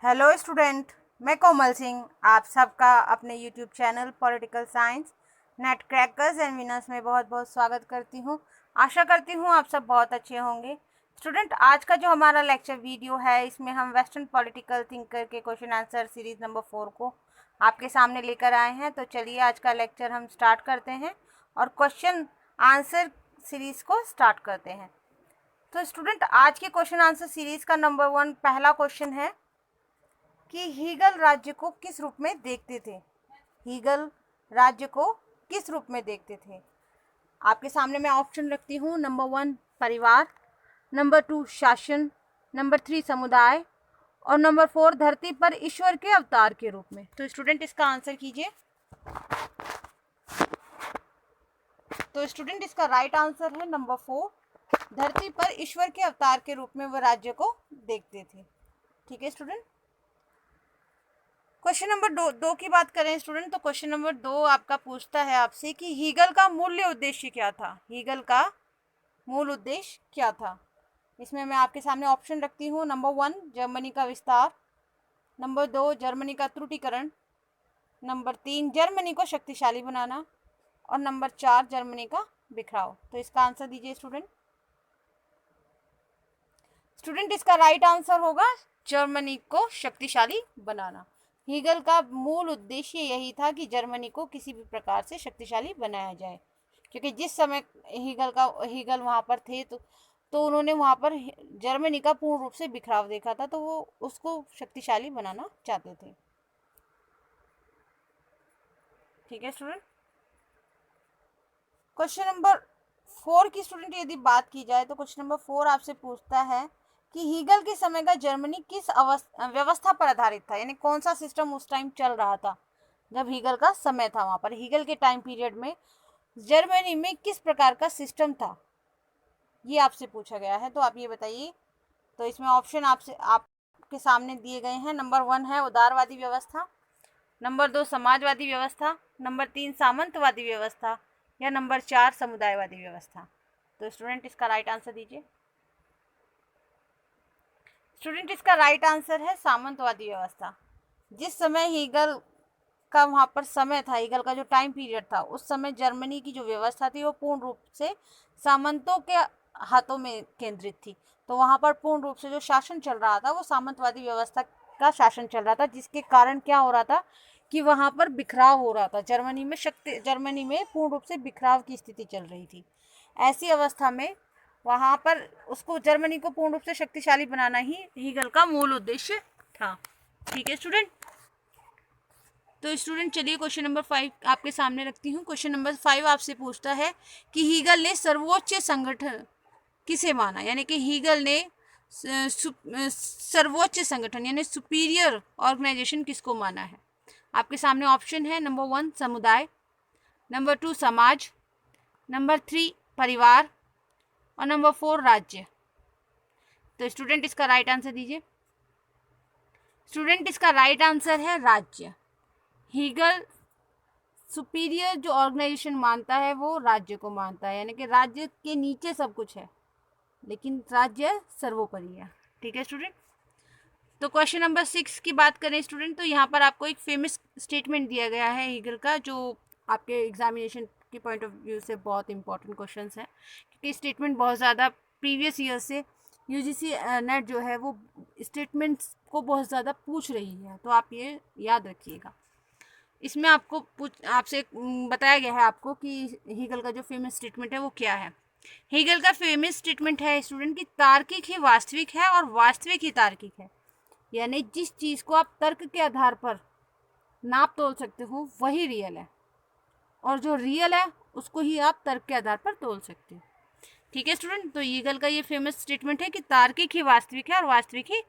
Hello student, मैं कोमल सिंह आप सबका अपने YouTube channel political science net crackers and winners में बहुत बहुत स्वागत करती हूँ। आशा करती हूँ आप सब बहुत अच्छे होंगे। स्टूडेंट, आज का जो हमारा लेक्चर वीडियो है, इसमें हम वेस्टर्न पॉलिटिकल थिंकर के क्वेश्चन आंसर सीरीज़ नंबर 4 को आपके सामने लेकर आए हैं। तो चलिए आज का लेक्चर हम स्टार्ट करते हैं और क्वेश्चन आंसर सीरीज़ को स्टार्ट करते हैं। तो स्टूडेंट, आज के क्वेश्चन आंसर सीरीज़ का नंबर 1 पहला क्वेश्चन है कि हीगल राज्य को किस रूप में देखते थे। हीगल राज्य को किस रूप में देखते थे। आपके सामने मैं ऑप्शन रखती हूँ। नंबर 1 परिवार, नंबर 2 शासन, नंबर 3 समुदाय और नंबर 4 धरती पर ईश्वर के अवतार के रूप में। तो स्टूडेंट इसका आंसर कीजिए। तो स्टूडेंट इसका राइट आंसर है नंबर 4, धरती पर ईश्वर के अवतार के रूप में वह राज्य को देखते थे। ठीक है स्टूडेंट। क्वेश्चन नंबर दो की बात करें स्टूडेंट, तो क्वेश्चन नंबर 2 आपका पूछता है आपसे कि हीगल का मूल्य उद्देश्य क्या था। हीगल का मूल उद्देश्य क्या था। इसमें मैं आपके सामने ऑप्शन रखती हूँ। नंबर 1 जर्मनी का विस्तार, नंबर 2 जर्मनी का त्रुटिकरण, नंबर 3 जर्मनी को शक्तिशाली बनाना और नंबर 4 जर्मनी का बिखराव। तो इसका आंसर दीजिए स्टूडेंट। स्टूडेंट इसका राइट आंसर होगा जर्मनी को शक्तिशाली बनाना। हीगल का मूल उद्देश्य यही था कि जर्मनी को किसी भी प्रकार से शक्तिशाली बनाया जाए, क्योंकि जिस समय हीगल वहाँ पर थे तो उन्होंने वहाँ पर जर्मनी का पूर्ण रूप से बिखराव देखा था, तो वो उसको शक्तिशाली बनाना चाहते थे। ठीक है स्टूडेंट। क्वेश्चन नंबर 4 की स्टूडेंट यदि बात की जाए तो क्वेश्चन नंबर 4 आपसे पूछता है कि हीगल के समय का जर्मनी किस व्यवस्था पर आधारित था, यानी कौन सा सिस्टम उस टाइम चल रहा था जब हीगल का समय था। वहां पर हीगल के टाइम पीरियड में जर्मनी में किस प्रकार का सिस्टम था, ये आपसे पूछा गया है। तो आप ये बताइए। तो इसमें ऑप्शन आपके सामने दिए गए हैं। नंबर 1 है उदारवादी व्यवस्था, नंबर 2 समाजवादी व्यवस्था, नंबर 3 सामंतवादी व्यवस्था या नंबर 4 समुदायवादी व्यवस्था। तो स्टूडेंट इसका राइट आंसर दीजिए। स्टूडेंट इसका राइट आंसर है सामंतवादी व्यवस्था। जिस समय हीगल का वहाँ पर समय था, हीगल का जो टाइम पीरियड था, उस समय जर्मनी की जो व्यवस्था थी वो पूर्ण रूप से सामंतों के हाथों में केंद्रित थी। तो वहाँ पर पूर्ण रूप से जो शासन चल रहा था वो सामंतवादी व्यवस्था का शासन चल रहा था, जिसके कारण क्या हो रहा था कि वहाँ पर बिखराव हो रहा था। जर्मनी में पूर्ण रूप से बिखराव की स्थिति चल रही थी। ऐसी अवस्था में वहाँ पर उसको जर्मनी को पूर्ण रूप से शक्तिशाली बनाना ही हीगल का मूल उद्देश्य था। ठीक है स्टूडेंट। तो स्टूडेंट चलिए क्वेश्चन नंबर 5 आपके सामने रखती हूँ। क्वेश्चन नंबर 5 आपसे पूछता है कि हीगल ने सर्वोच्च संगठन किसे माना, यानी कि हीगल ने सर्वोच्च संगठन यानी सुपीरियर ऑर्गेनाइजेशन किसको माना है। आपके सामने ऑप्शन है। नंबर 1 समुदाय, नंबर 2 समाज, नंबर 3 परिवार और नंबर 4 राज्य। तो स्टूडेंट इसका राइट आंसर दीजिए। स्टूडेंट इसका राइट आंसर है राज्य। हीगल सुपीरियर जो ऑर्गेनाइजेशन मानता है वो राज्य को मानता है, यानी कि राज्य के नीचे सब कुछ है लेकिन राज्य सर्वोपरि है। ठीक है स्टूडेंट। तो क्वेश्चन नंबर 6 की बात करें स्टूडेंट, तो यहाँ पर आपको एक फेमस स्टेटमेंट दिया गया है हीगल का, जो आपके एग्जामिनेशन के पॉइंट ऑफ व्यू से बहुत इंपॉर्टेंट क्वेश्चन है, क्योंकि स्टेटमेंट बहुत ज़्यादा प्रीवियस ईयर से यूजीसी नेट जो है वो स्टेटमेंट्स को बहुत ज़्यादा पूछ रही है, तो आप ये याद रखिएगा। इसमें आपसे बताया गया है आपको कि हीगल का जो फेमस स्टेटमेंट है वो क्या है। हीगल का फेमस स्टेटमेंट है स्टूडेंट कि तार्किक ही वास्तविक है और वास्तविक ही तार्किक है, यानी जिस चीज़ को आप तर्क के आधार पर नाप तोल सकते हो वही रियल है, और जो रियल है उसको ही आप तर्क के आधार पर तोल सकते हो। ठीक है स्टूडेंट। तो हीगल का ये फेमस स्टेटमेंट है कि तार्किक ही वास्तविक है और वास्तविक ही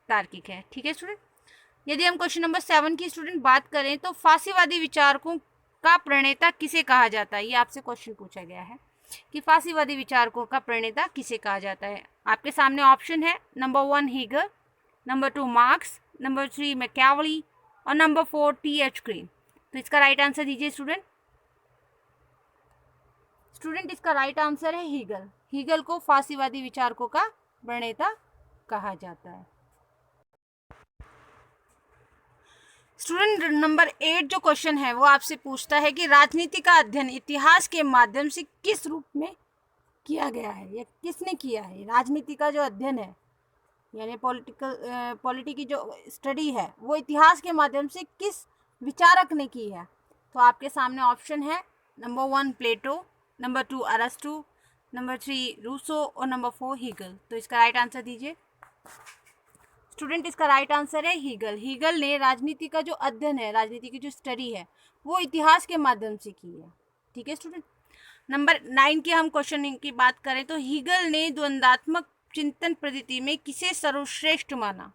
तार्किक है। ठीक है स्टूडेंट। यदि हम क्वेश्चन नंबर 7 की स्टूडेंट बात करें तो फांसीवादी विचारकों का प्रणेता किसे कहा जाता है, ये आपसे क्वेश्चन पूछा गया है कि फांसीवादी विचारकों का प्रणेता किसे कहा जाता है। आपके सामने ऑप्शन है। Number 1 Hegel, number 2 Marx, number 3 Machiavelli और नंबर 4 टी.एच. ग्रीन। तो इसका राइट आंसर दीजिए स्टूडेंट। स्टूडेंट इसका राइट आंसर है हीगल। हीगल को फांसीवादी विचारकों का प्रणेता कहा जाता है। स्टूडेंट नंबर 8 जो क्वेश्चन है वो आपसे पूछता है कि राजनीति का अध्ययन इतिहास के माध्यम से किस रूप में किया गया है या किसने किया है। राजनीति का जो अध्ययन है यानी पॉलिटी की जो स्टडी है वो इतिहास के माध्यम से किस विचारक ने की है। तो आपके सामने ऑप्शन है नंबर 1 प्लेटो, नंबर 2 अरस्तु, नंबर 3 रूसो और नंबर 4 हीगल। तो इसका राइट आंसर दीजिए। स्टूडेंट इसका राइट आंसर है हीगल। हीगल ने राजनीति का जो अध्ययन है, राजनीति की जो स्टडी है वो इतिहास के माध्यम से की है। ठीक है स्टूडेंट। नंबर 9 की हम क्वेश्चन की बात करें तो हीगल ने द्वंद्वात्मक चिंतन पद्धति में किसे सर्वश्रेष्ठ माना।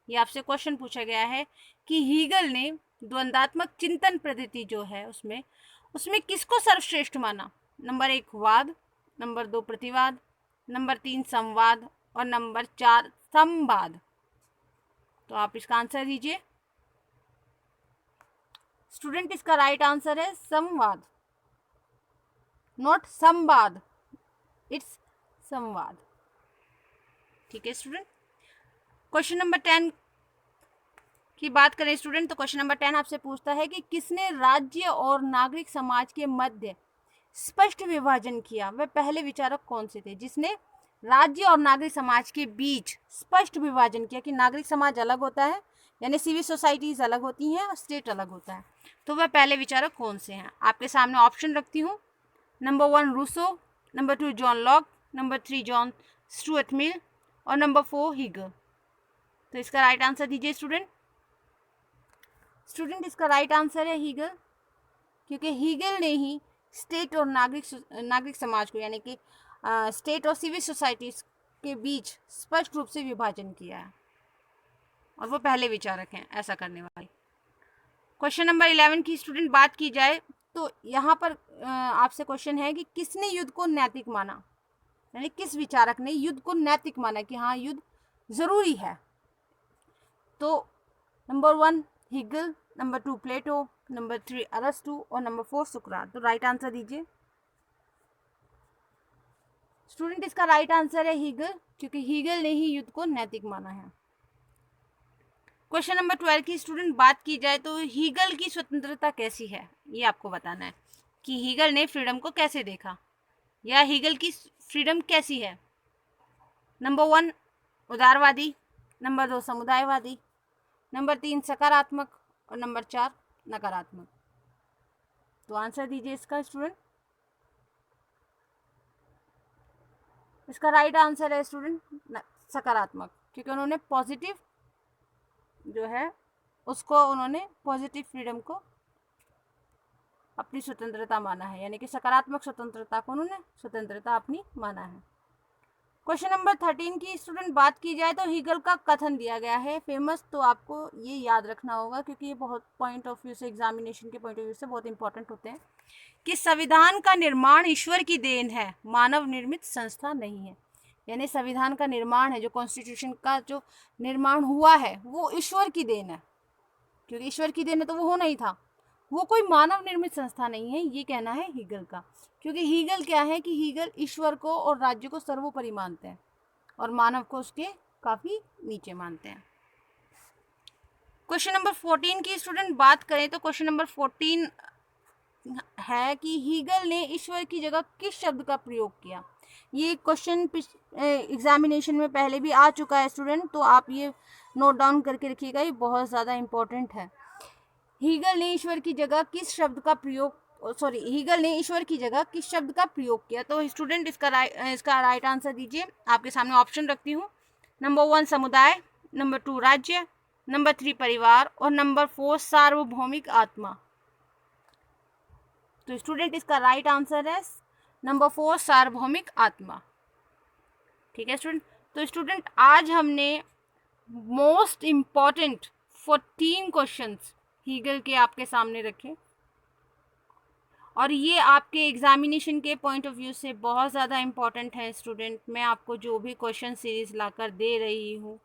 ये आपसे क्वेश्चन पूछा गया है कि हीगल ने द्वंद्वात्मक चिंतन पद्धति जो है उसमें किसको सर्वश्रेष्ठ माना। नंबर 1 वाद, नंबर 2 प्रतिवाद, नंबर 3 संवाद और नंबर 4 संवाद। तो आप इसका आंसर दीजिए। स्टूडेंट इसका राइट आंसर है संवाद, नॉट संवाद, इट्स संवाद। ठीक है स्टूडेंट। क्वेश्चन नंबर 10 की बात करें स्टूडेंट तो क्वेश्चन नंबर 10 आपसे पूछता है कि किसने राज्य और नागरिक समाज के मध्य स्पष्ट विभाजन किया। वह पहले विचारक कौन से थे जिसने राज्य और नागरिक समाज के बीच स्पष्ट विभाजन किया कि नागरिक समाज अलग होता है यानी सिविल सोसाइटीज अलग होती हैं और स्टेट अलग होता है। तो वह पहले विचारक कौन से हैं। आपके सामने ऑप्शन रखती हूँ। Number 1 Rousseau, number 2 John Locke, number 3 John Stuart Mill और नंबर 4 हीगल। तो इसका राइट आंसर दीजिए स्टूडेंट। स्टूडेंट इसका राइट आंसर है हीगल, क्योंकि हीगल ने ही स्टेट और नागरिक समाज को यानी कि स्टेट और सिविल सोसाइटीज के बीच स्पष्ट रूप से विभाजन किया है और वो पहले विचारक हैं ऐसा करने वाले। क्वेश्चन नंबर 11 की स्टूडेंट बात की जाए तो यहाँ पर आपसे क्वेश्चन है कि किसने युद्ध को नैतिक माना, यानी किस विचारक ने युद्ध को नैतिक माना कि हाँ युद्ध जरूरी है। तो नंबर 1 हीगल, नंबर 2 प्लेटो, नंबर 3 अरस्तु और नंबर 4 सुकरात। तो राइट आंसर दीजिए। स्टूडेंट इसका राइट आंसर है हीगल, क्योंकि हीगल ने ही युद्ध को नैतिक माना है। क्वेश्चन नंबर 12 की स्टूडेंट बात की जाए तो हीगल की स्वतंत्रता कैसी है, ये आपको बताना है कि हीगल ने फ्रीडम को कैसे देखा या हीगल की फ्रीडम कैसी है। नंबर 1 उदारवादी, नंबर 2 समुदायवादी, नंबर 3 सकारात्मक और नंबर 4 नकारात्मक। तो आंसर दीजिए इसका स्टूडेंट। इसका राइट आंसर है स्टूडेंट सकारात्मक, क्योंकि उन्होंने पॉजिटिव जो है उसको उन्होंने पॉजिटिव फ्रीडम को अपनी स्वतंत्रता माना है, यानी कि सकारात्मक स्वतंत्रता को उन्होंने स्वतंत्रता अपनी माना है। क्वेश्चन नंबर 13 की स्टूडेंट बात की जाए तो हीगल का कथन दिया गया है फेमस, तो आपको ये याद रखना होगा क्योंकि ये बहुत पॉइंट ऑफ व्यू से एग्जामिनेशन के पॉइंट ऑफ व्यू से बहुत इंपॉर्टेंट होते हैं कि संविधान का निर्माण ईश्वर की देन है, मानव निर्मित संस्था नहीं है। यानी संविधान का निर्माण है, जो कॉन्स्टिट्यूशन का जो निर्माण हुआ है वो ईश्वर की देन है, क्योंकि ईश्वर की देन है तो वो होना ही था, वो कोई मानव निर्मित संस्था नहीं है, ये कहना है हीगल का। क्योंकि हीगल क्या है कि हीगल ईश्वर को और राज्य को सर्वोपरि मानते हैं और मानव को उसके काफी नीचे मानते हैं। क्वेश्चन नंबर 14 की स्टूडेंट बात करें तो क्वेश्चन नंबर 14 है कि हीगल ने ईश्वर की जगह किस शब्द का प्रयोग किया। ये क्वेश्चन एग्जामिनेशन में पहले भी आ चुका है स्टूडेंट, तो आप ये नोट डाउन करके रखिएगा, ये बहुत ज़्यादा इंपॉर्टेंट है। हीगल ने ईश्वर की जगह किस शब्द का प्रयोग हीगल ने ईश्वर की जगह किस शब्द का प्रयोग किया। तो स्टूडेंट इसका राइट आंसर दीजिए। आपके सामने ऑप्शन रखती हूँ। नंबर 1 समुदाय, नंबर 2 राज्य, नंबर 3 परिवार और नंबर 4 सार्वभौमिक आत्मा। तो स्टूडेंट इसका राइट आंसर है नंबर 4 सार्वभौमिक आत्मा। ठीक है स्टूडेंट। तो स्टूडेंट आज हमने मोस्ट इम्पॉर्टेंट 14 क्वेश्चंस हीगल के आपके सामने रखे और ये आपके एग्जामिनेशन के पॉइंट ऑफ व्यू से बहुत ज़्यादा इम्पॉर्टेंट है स्टूडेंट। मैं आपको जो भी क्वेश्चन सीरीज लाकर दे रही हूँ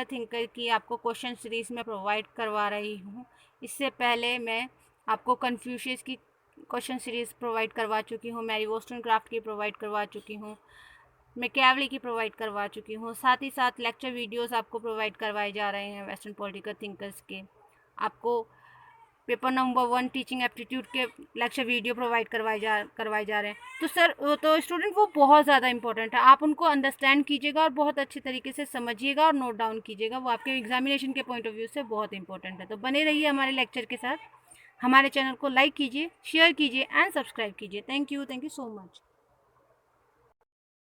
थिंकर की आपको क्वेश्चन सीरीज में प्रोवाइड करवा रही हूँ। इससे पहले मैं आपको कन्फ्यूशियस की क्वेश्चन सीरीज प्रोवाइड करवा चुकी हूँ, मैरी वोस्टनक्राफ्ट की प्रोवाइड करवा चुकी हूँ, मैकियावेली की प्रोवाइड करवा चुकी हूँ। साथ ही साथ लेक्चर वीडियोस आपको प्रोवाइड करवाए जा रहे हैं वेस्टर्न पॉलिटिकल थिंकर्स के। आपको पेपर नंबर 1 टीचिंग एप्टीट्यूड के लेक्चर वीडियो प्रोवाइड करवाए जा रहे हैं। तो सर तो स्टूडेंट वो बहुत ज़्यादा इंपॉर्टेंट है, आप उनको अंडरस्टैंड कीजिएगा और बहुत अच्छे तरीके से समझिएगा और नोट डाउन कीजिएगा, वो आपके एग्जामिनेशन के पॉइंट ऑफ व्यू से बहुत इंपॉर्टेंट है। तो बने रहिए हमारे लेक्चर के साथ, हमारे चैनल को लाइक कीजिए, शेयर कीजिए एंड सब्सक्राइब कीजिए। Thank you so much.